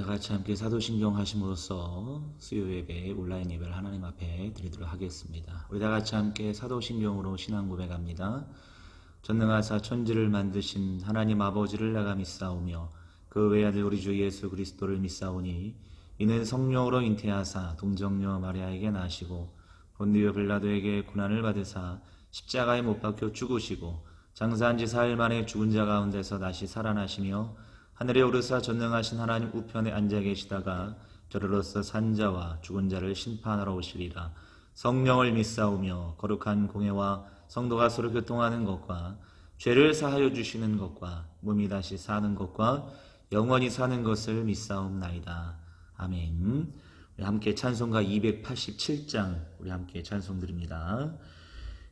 다 같이 함께 사도신경 하심으로써 수요 예배, 온라인 예배를 하나님 앞에 드리도록 하겠습니다. 우리 다 같이 함께 사도신경으로 신앙 고백합니다. 전능하사 천지를 만드신 하나님 아버지를 내가 믿사오며 그 외아들 우리 주 예수 그리스도를 믿사오니 이는 성령으로 잉태하사 동정녀 마리아에게 나시고 본디오 빌라도에게 고난을 받으사 십자가에 못 박혀 죽으시고 장사한 지 사흘 만에 죽은 자 가운데서 다시 살아나시며 하늘에 오르사 전능하신 하나님 우편에 앉아 계시다가 저리로서 산자와 죽은 자를 심판하러 오시리라. 성령을 믿사오며 거룩한 공회와 성도가 서로 교통하는 것과 죄를 사하여 주시는 것과 몸이 다시 사는 것과 영원히 사는 것을 믿사옵나이다. 아멘. 우리 함께 찬송가 287장 우리 함께 찬송 드립니다.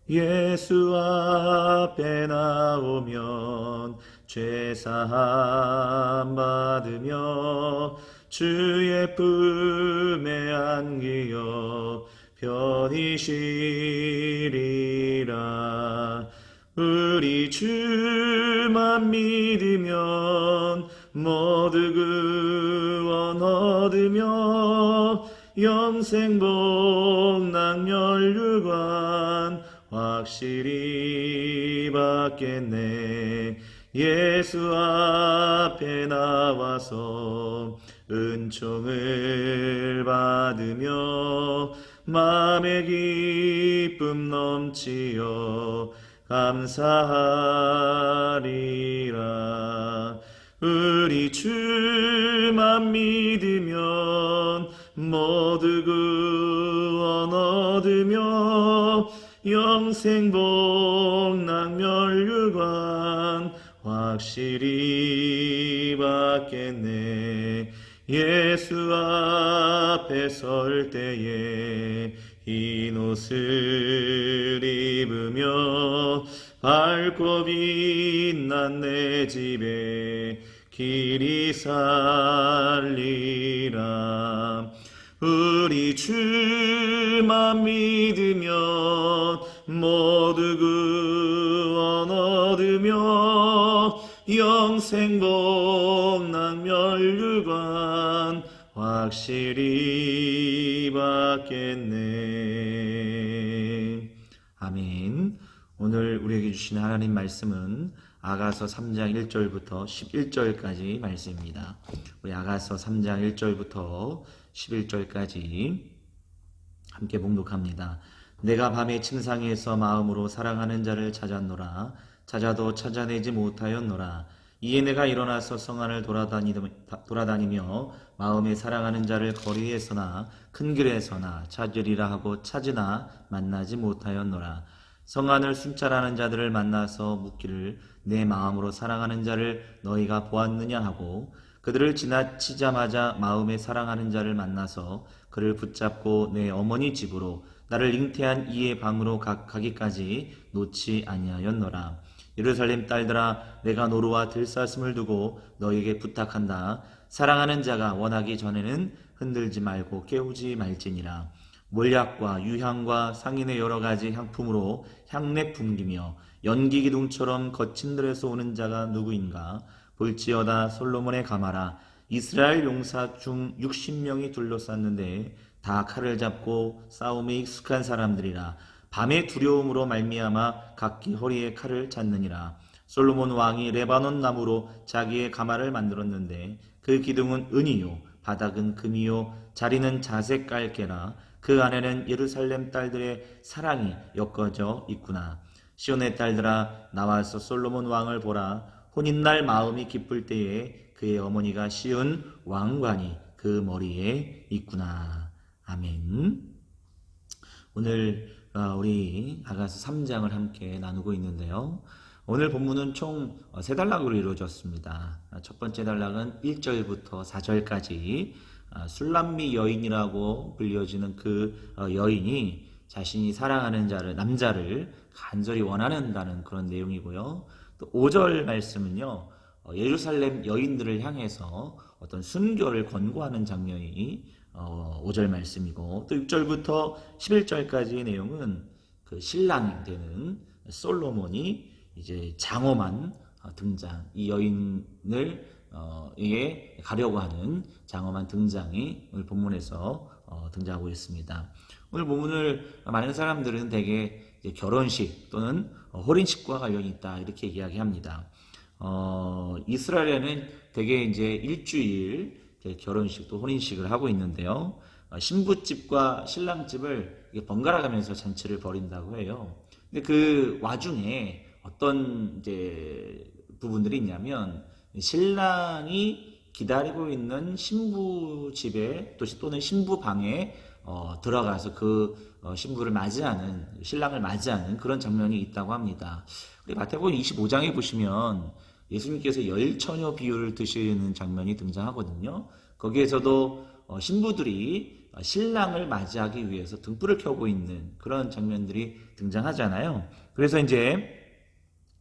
예수 앞에 나오면 죄사함 받으며 주의 품에 안기어 편히 쉬리라. 우리 주만 믿으면 모두 구원 얻으며 영생 복락 멸류관 확실히 받겠네. 예수 앞에 나와서 은총을 받으며 마음의 기쁨 넘치어 감사하리라. 우리 주만 믿으면 모두 구원 얻으며 영생 복락 멸류관 확실히 받겠네. 예수 앞에 설 때에 흰 옷을 입으며 밝고 빛난 내 집에 길이 살리라. 우리 주만 믿으면 모두 구원 얻으며 영생 복락 멸류관 확실히 받겠네. 아멘. 오늘 우리에게 주신 하나님 말씀은 아가서 3장 1절부터 11절까지 말씀입니다. 우리 아가서 3장 1절부터 11절까지 함께 봉독합니다. 내가 밤에 침상에서 마음으로 사랑하는 자를 찾았노라. 찾아도 찾아내지 못하였노라. 이에 내가 일어나서 성 안을 돌아다니며 마음에 사랑하는 자를 거리에서나 큰 길에서나 찾으리라 하고 찾으나 만나지 못하였노라. 성 안을 순찰하는 자들을 만나서 묻기를 내 마음으로 사랑하는 자를 너희가 보았느냐 하고 그들을 지나치자마자 마음에 사랑하는 자를 만나서 그를 붙잡고 내 어머니 집으로 나를 잉태한 이의 방으로 가기까지 놓지 아니하였노라. 예루살렘 딸들아, 내가 노루와 들사슴을 두고 너희에게 부탁한다. 사랑하는 자가 원하기 전에는 흔들지 말고 깨우지 말지니라. 몰약과 유향과 상인의 여러 가지 향품으로 향내 풍기며 연기 기둥처럼 거친 들에서 오는 자가 누구인가? 볼지어다 솔로몬의 가마라. 이스라엘 용사 중 60명이 둘러쌌는데 다 칼을 잡고 싸움에 익숙한 사람들이라. 밤의 두려움으로 말미암아 각기 허리에 칼을 찼느니라. 솔로몬 왕이 레바논 나무로 자기의 가마를 만들었는데 그 기둥은 은이요 바닥은 금이요 자리는 자색 깔개라. 그 안에는 예루살렘 딸들의 사랑이 엮어져 있구나. 시온의 딸들아, 나와서 솔로몬 왕을 보라. 혼인날 마음이 기쁠 때에 그의 어머니가 씌운 왕관이 그 머리에 있구나. 아멘. 오늘 우리 아가서 3장을 함께 나누고 있는데요. 오늘 본문은 총 3단락으로 이루어졌습니다. 첫 번째 단락은 1절부터 4절까지 술람미 여인이라고 불려지는 그 여인이 자신이 사랑하는 남자를 간절히 원하는다는 그런 내용이고요. 또 5절 말씀은요, 예루살렘 여인들을 향해서 어떤 순교를 권고하는 장면이 5절 말씀이고, 또 6절부터 11절까지의 내용은 그 신랑이 되는 솔로몬이 이제 장엄한 등장, 이 여인을 에 가려고 하는 장엄한 등장이 오늘 본문에서 등장하고 있습니다. 오늘 본문을 많은 사람들은 대개 결혼식 또는 혼인식과 관련이 있다 이렇게 이야기합니다. 이스라엘에는 대개 이제 일주일 결혼식 또 혼인식을 하고 있는데요. 신부집과 신랑집을 번갈아 가면서 잔치를 벌인다고 해요. 근데 그 와중에 어떤 이제 부분들이 있냐면 신랑이 기다리고 있는 신부 집에 또는 신부 방에 들어가서 그 신부를 맞이하는 신랑을 맞이하는 그런 장면이 있다고 합니다. 우리 마태복음 25장에 보시면 예수님께서 열처녀 비유를 드시는 장면이 등장하거든요. 거기에서도 신부들이 신랑을 맞이하기 위해서 등불을 켜고 있는 그런 장면들이 등장하잖아요. 그래서 이제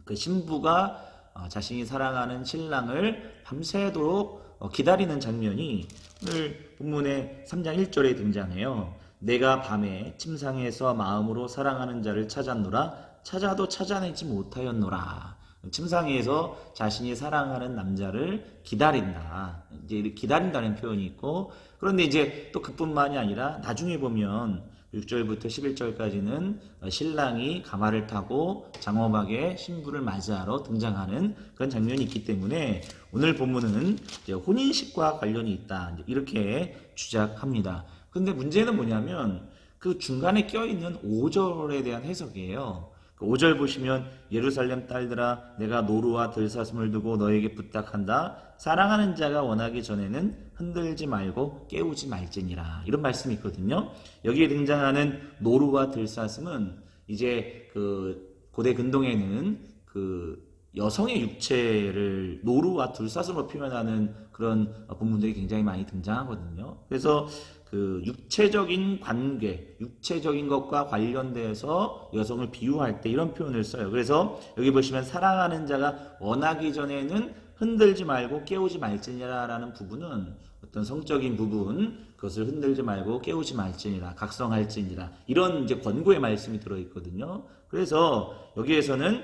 그 신부가 자신이 사랑하는 신랑을 밤새도록 기다리는 장면이 오늘 본문의 3장 1절에 등장해요. 내가 밤에 침상에서 마음으로 사랑하는 자를 찾았노라 찾아도 찾아내지 못하였노라. 침상에서 자신이 사랑하는 남자를 기다린다. 이제 기다린다는 표현이 있고, 그런데 이제 또 그뿐만이 아니라 나중에 보면 6절부터 11절까지는 신랑이 가마를 타고 장엄하게 신부를 맞이하러 등장하는 그런 장면이 있기 때문에 오늘 본문은 이제 혼인식과 관련이 있다. 이렇게 주장합니다. 근데 문제는 뭐냐면 그 중간에 껴있는 5절에 대한 해석이에요. 5절 보시면 예루살렘 딸들아 내가 노루와 들사슴을 두고 너에게 부탁한다. 사랑하는 자가 원하기 전에는 흔들지 말고 깨우지 말지니라. 이런 말씀이 있거든요. 여기에 등장하는 노루와 들사슴은 이제 그 고대 근동에는 그 여성의 육체를 노루와 들사슴으로 표현하는 그런 부분들이 굉장히 많이 등장하거든요. 그래서 그 육체적인 관계, 육체적인 것과 관련돼서 여성을 비유할 때 이런 표현을 써요. 그래서 여기 보시면 사랑하는 자가 원하기 전에는 흔들지 말고 깨우지 말지니라라는 부분은 어떤 성적인 부분, 그것을 흔들지 말고 깨우지 말지니라, 각성할지니라 이런 이제 권고의 말씀이 들어 있거든요. 그래서 여기에서는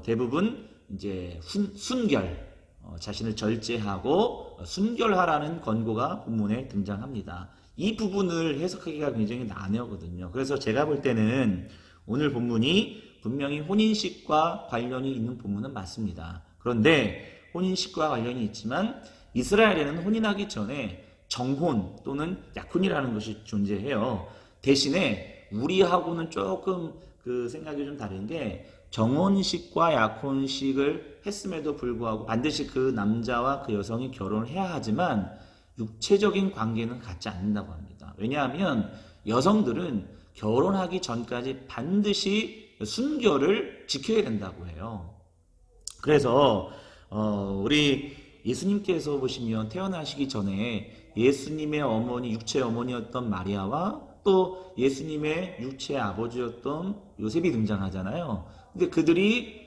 대부분 이제 순결, 자신을 절제하고 순결하라는 권고가 본문에 등장합니다. 이 부분을 해석하기가 굉장히 난해하거든요. 그래서 제가 볼 때는 오늘 본문이 분명히 혼인식과 관련이 있는 본문은 맞습니다. 그런데 혼인식과 관련이 있지만 이스라엘에는 혼인하기 전에 정혼 또는 약혼이라는 것이 존재해요. 대신에 우리하고는 조금 그 생각이 좀 다른 게 정혼식과 약혼식을 했음에도 불구하고 반드시 그 남자와 그 여성이 결혼을 해야 하지만 육체적인 관계는 갖지 않는다고 합니다. 왜냐하면 여성들은 결혼하기 전까지 반드시 순결을 지켜야 된다고 해요. 그래서 우리 예수님께서 보시면 태어나시기 전에 예수님의 어머니, 육체의 어머니였던 마리아와 또 예수님의 육체의 아버지였던 요셉이 등장하잖아요. 근데 그들이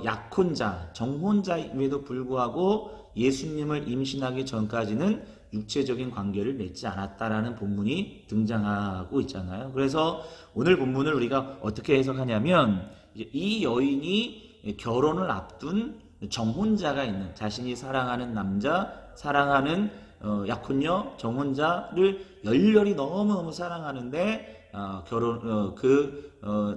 약혼자, 정혼자임에도 불구하고 예수님을 임신하기 전까지는 육체적인 관계를 맺지 않았다라는 본문이 등장하고 있잖아요. 그래서 오늘 본문을 우리가 어떻게 해석하냐면 이 여인이 결혼을 앞둔 정혼자가 있는 자신이 사랑하는 남자, 사랑하는 약혼녀, 정혼자를 열렬히 너무너무 사랑하는데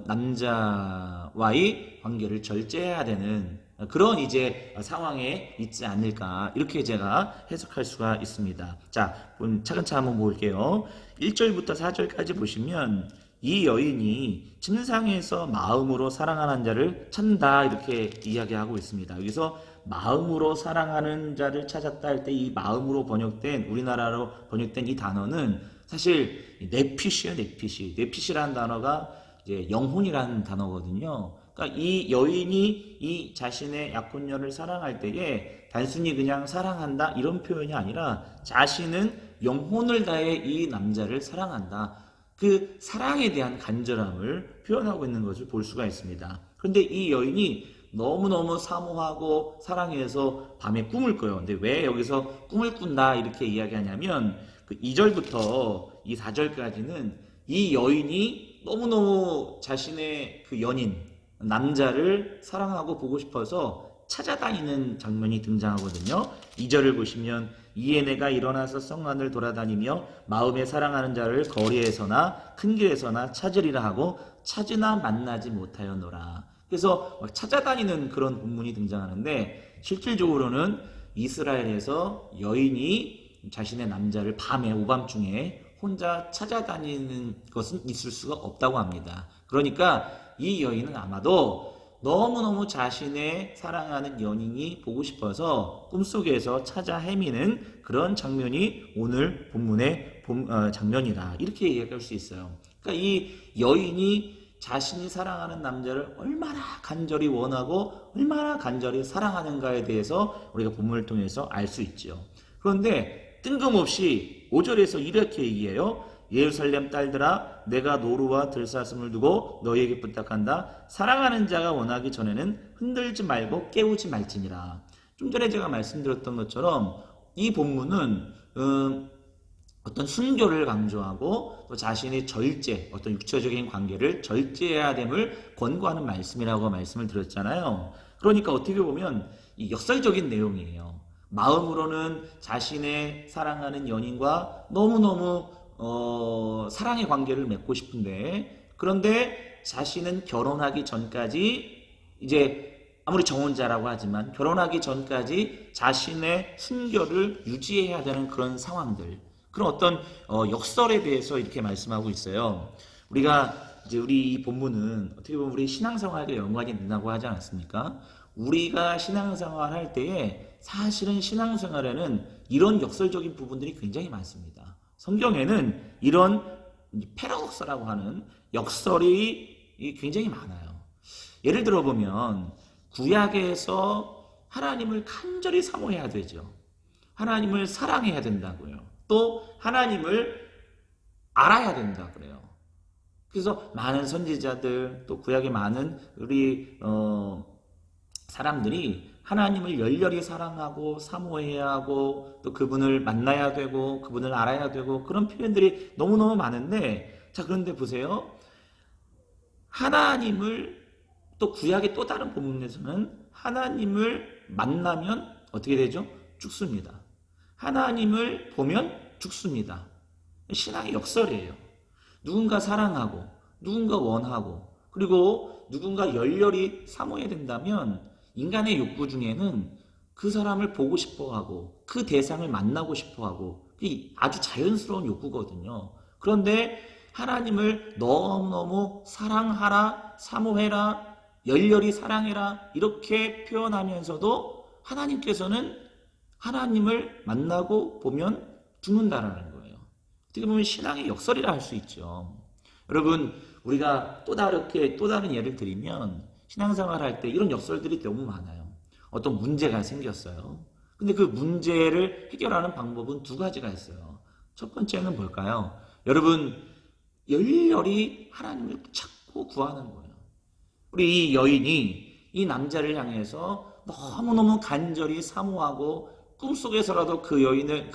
남자와의 관계를 절제해야 되는 그런 이제 상황에 있지 않을까 이렇게 제가 해석할 수가 있습니다. 자, 차근차근 한번 볼게요. 1절부터 4절까지 보시면 이 여인이 침상에서 마음으로 사랑하는 자를 찾는다 이렇게 이야기하고 있습니다. 여기서 마음으로 사랑하는 자를 찾았다 할 때 이 마음으로 번역된 우리나라로 번역된 이 단어는 사실 네피시예요. 네피시라는 단어가 이제 영혼이라는 단어거든요. 그러니까 이 여인이 이 자신의 약혼녀를 사랑할 때에 단순히 그냥 사랑한다 이런 표현이 아니라 자신은 영혼을 다해 이 남자를 사랑한다. 그 사랑에 대한 간절함을 표현하고 있는 것을 볼 수가 있습니다. 그런데 이 여인이 너무너무 사모하고 사랑해서 밤에 꿈을 꿔요. 근데 왜 여기서 꿈을 꾼다 이렇게 이야기하냐면 그 2절부터 이 4절까지는 이 여인이 너무너무 자신의 그 연인 남자를 사랑하고 보고 싶어서 찾아다니는 장면이 등장하거든요. 2절을 보시면 이에 내가 일어나서 성안을 돌아다니며 마음에 사랑하는 자를 거리에서나 큰 길에서나 찾으리라 하고 찾으나 만나지 못하였노라. 그래서 찾아다니는 그런 본문이 등장하는데 실질적으로는 이스라엘에서 여인이 자신의 남자를 밤에 오밤중에 혼자 찾아다니는 것은 있을 수가 없다고 합니다. 그러니까 이 여인은 아마도 너무너무 자신의 사랑하는 연인이 보고 싶어서 꿈속에서 찾아 헤매는 그런 장면이 오늘 본문의 장면이다. 이렇게 얘기할 수 있어요. 그러니까 이 여인이 자신이 사랑하는 남자를 얼마나 간절히 원하고 얼마나 간절히 사랑하는가에 대해서 우리가 본문을 통해서 알 수 있죠. 그런데 뜬금없이 5절에서 이렇게 얘기해요. 예루살렘 딸들아 내가 노루와 들사슴을 두고 너희에게 부탁한다. 사랑하는 자가 원하기 전에는 흔들지 말고 깨우지 말지니라. 좀 전에 제가 말씀드렸던 것처럼 이 본문은 어떤 순교를 강조하고 또 자신의 절제, 어떤 육체적인 관계를 절제해야 됨을 권고하는 말씀이라고 말씀을 드렸잖아요. 그러니까 어떻게 보면 이 역설적인 내용이에요. 마음으로는 자신의 사랑하는 연인과 너무너무 사랑의 관계를 맺고 싶은데, 그런데 자신은 결혼하기 전까지 이제 아무리 정혼자라고 하지만 결혼하기 전까지 자신의 순결을 유지해야 되는 그런 상황들, 그런 어떤 역설에 대해서 이렇게 말씀하고 있어요. 우리 이 본문은 어떻게 보면 우리 신앙생활과 연관이 된다고 하지 않았습니까? 우리가 신앙생활 할 때에 사실은 신앙생활에는 이런 역설적인 부분들이 굉장히 많습니다. 성경에는 이런 패러독스라고 하는 역설이 굉장히 많아요. 예를 들어 보면 구약에서 하나님을 간절히 사모해야 되죠. 하나님을 사랑해야 된다고요. 또 하나님을 알아야 된다 그래요. 그래서 많은 선지자들 또 구약의 많은 우리 사람들이 하나님을 열렬히 사랑하고 사모해야 하고 또 그분을 만나야 되고 그분을 알아야 되고 그런 표현들이 너무너무 많은데, 자 그런데 보세요. 하나님을 또 구약의 또 다른 본문에서는 하나님을 만나면 어떻게 되죠? 죽습니다. 하나님을 보면 죽습니다. 신앙의 역설이에요. 누군가 사랑하고 누군가 원하고 그리고 누군가 열렬히 사모해야 된다면 인간의 욕구 중에는 그 사람을 보고 싶어하고 그 대상을 만나고 싶어하고 아주 자연스러운 욕구거든요. 그런데 하나님을 너무너무 사랑하라, 사모해라, 열렬히 사랑해라 이렇게 표현하면서도 하나님께서는 하나님을 만나고 보면 죽는다라는 거예요. 어떻게 보면 신앙의 역설이라 할 수 있죠. 여러분, 우리가 또 다른 예를 드리면 신앙생활 할 때 이런 역설들이 너무 많아요. 어떤 문제가 생겼어요. 근데 그 문제를 해결하는 방법은 두 가지가 있어요. 첫 번째는 뭘까요? 여러분, 열렬히 하나님을 찾고 구하는 거예요. 우리 이 여인이 이 남자를 향해서 너무너무 간절히 사모하고 꿈속에서라도 그 연인을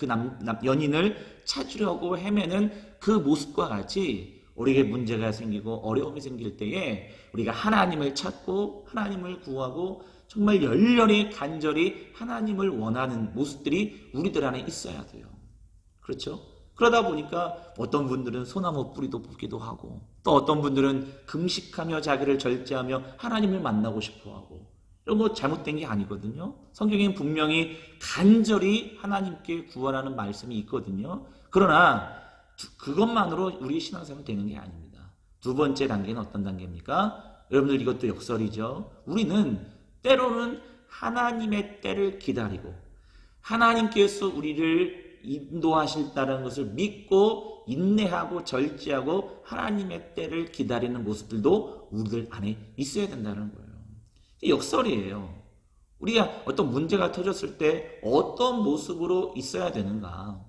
찾으려고 헤매는 그 모습과 같이 우리에게 문제가 생기고 어려움이 생길 때에 우리가 하나님을 찾고 하나님을 구하고 정말 열렬히 간절히 하나님을 원하는 모습들이 우리들 안에 있어야 돼요. 그렇죠? 그러다 보니까 어떤 분들은 소나무 뿌리도 뽑기도 하고 또 어떤 분들은 금식하며 자기를 절제하며 하나님을 만나고 싶어하고 이런 거 잘못된 게 아니거든요. 성경에는 분명히 간절히 하나님께 구하라는 말씀이 있거든요. 그러나 그것만으로 우리 신앙생활은 되는 게 아닙니다. 두 번째 단계는 어떤 단계입니까? 여러분들 이것도 역설이죠. 우리는 때로는 하나님의 때를 기다리고 하나님께서 우리를 인도하실다는 것을 믿고 인내하고 절제하고 하나님의 때를 기다리는 모습들도 우리들 안에 있어야 된다는 거예요. 역설이에요. 우리가 어떤 문제가 터졌을 때 어떤 모습으로 있어야 되는가.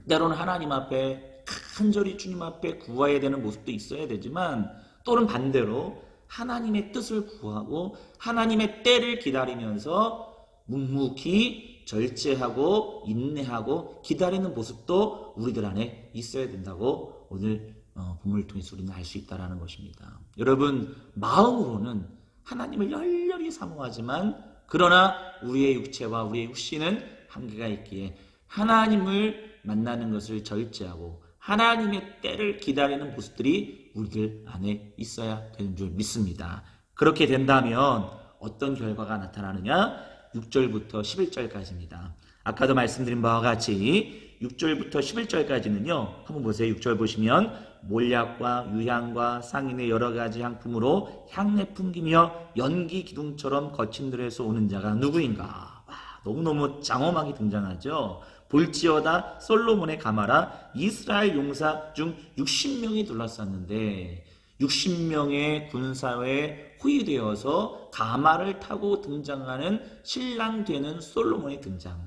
때로는 하나님 앞에 간절히 주님 앞에 구해야 되는 모습도 있어야 되지만 또는 반대로 하나님의 뜻을 구하고 하나님의 때를 기다리면서 묵묵히 절제하고 인내하고 기다리는 모습도 우리들 안에 있어야 된다고 오늘 본문을 통해서 우리는 알 수 있다는 것입니다. 여러분, 마음으로는 하나님을 열렬히 사모하지만 그러나 우리의 육체와 우리의 육신은 한계가 있기에 하나님을 만나는 것을 절제하고 하나님의 때를 기다리는 모습들이 우리들 안에 있어야 되는 줄 믿습니다. 그렇게 된다면 어떤 결과가 나타나느냐? 6절부터 11절까지입니다. 아까도 말씀드린 바와 같이 6절부터 11절까지는요. 한번 보세요. 6절 보시면 몰약과 유향과 상인의 여러 가지 향품으로 향내 풍기며 연기 기둥처럼 거친 들에서 오는 자가 누구인가? 와, 너무너무 장엄하게 등장하죠. 볼지어다 솔로몬의 가마라 이스라엘 용사 중 60명이 둘러쌌는데 60명의 군사에 호위되어서 가마를 타고 등장하는 신랑 되는 솔로몬의 등장.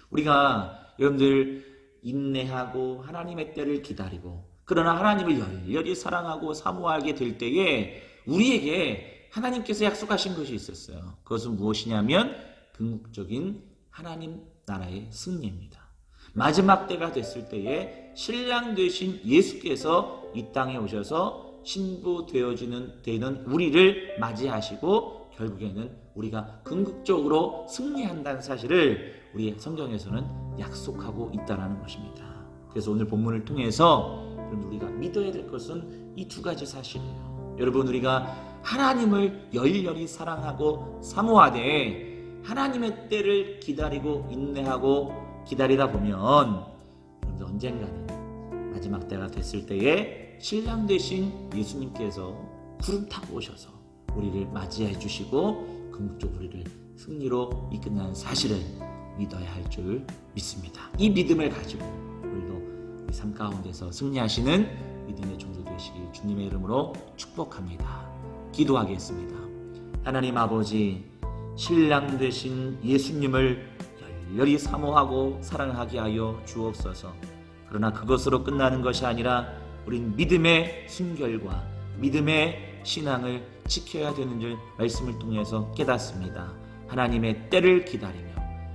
우리가 여러분들 인내하고 하나님의 때를 기다리고 그러나 하나님을 열렬히 사랑하고 사모하게 될 때에 우리에게 하나님께서 약속하신 것이 있었어요. 그것은 무엇이냐면 궁극적인 하나님 나라의 승리입니다. 마지막 때가 됐을 때에 신랑 되신 예수께서 이 땅에 오셔서 신부 되는 우리를 맞이하시고 결국에는 우리가 궁극적으로 승리한다는 사실을 우리 성경에서는 약속하고 있다는 것입니다. 그래서 오늘 본문을 통해서 우리가 믿어야 될 것은 이 두 가지 사실이에요. 여러분, 우리가 하나님을 열렬히 사랑하고 사모하되 하나님의 때를 기다리고 인내하고 기다리다 보면 언젠가는 마지막 때가 됐을 때에 신랑 되신 예수님께서 구름 타고 오셔서 우리를 맞이해 주시고 궁극적으로 우리를 승리로 이끈다는 사실을 믿어야 할 줄 믿습니다. 이 믿음을 가지고 우리도 우리 삶 가운데서 승리하시는 믿음의 종들 되시길 주님의 이름으로 축복합니다. 기도하겠습니다. 하나님 아버지, 신랑 되신 예수님을 열렬히 사모하고 사랑하게 하여 주옵소서. 그러나 그것으로 끝나는 것이 아니라 우린 믿음의 순결과 믿음의 신앙을 지켜야 되는 줄 말씀을 통해서 깨닫습니다. 하나님의 때를 기다리며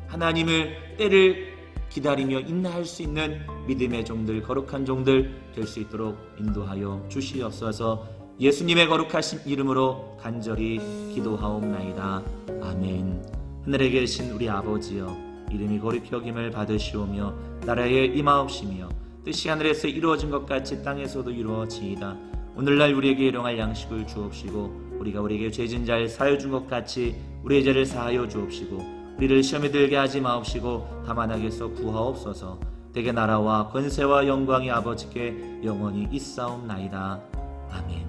하나님을 때를 기다리며 인내할 수 있는 믿음의 종들, 거룩한 종들 될 수 있도록 인도하여 주시옵소서. 예수님의 거룩하신 이름으로 간절히 기도하옵나이다. 아멘. 하늘에 계신 우리 아버지여, 이름이 거룩히 여김을 받으시오며 나라에 임하옵시며 뜻이 하늘에서 이루어진 것 같이 땅에서도 이루어지이다. 오늘날 우리에게 일용할 양식을 주옵시고 우리가 우리에게 죄진 자를 사하여 준 것 같이 우리의 죄를 사하여 주옵시고 우리를 시험에 들게 하지 마옵시고 다만 악에서 구하옵소서. 대개 나라와 권세와 영광이 아버지께 영원히 있사옵나이다. 아멘.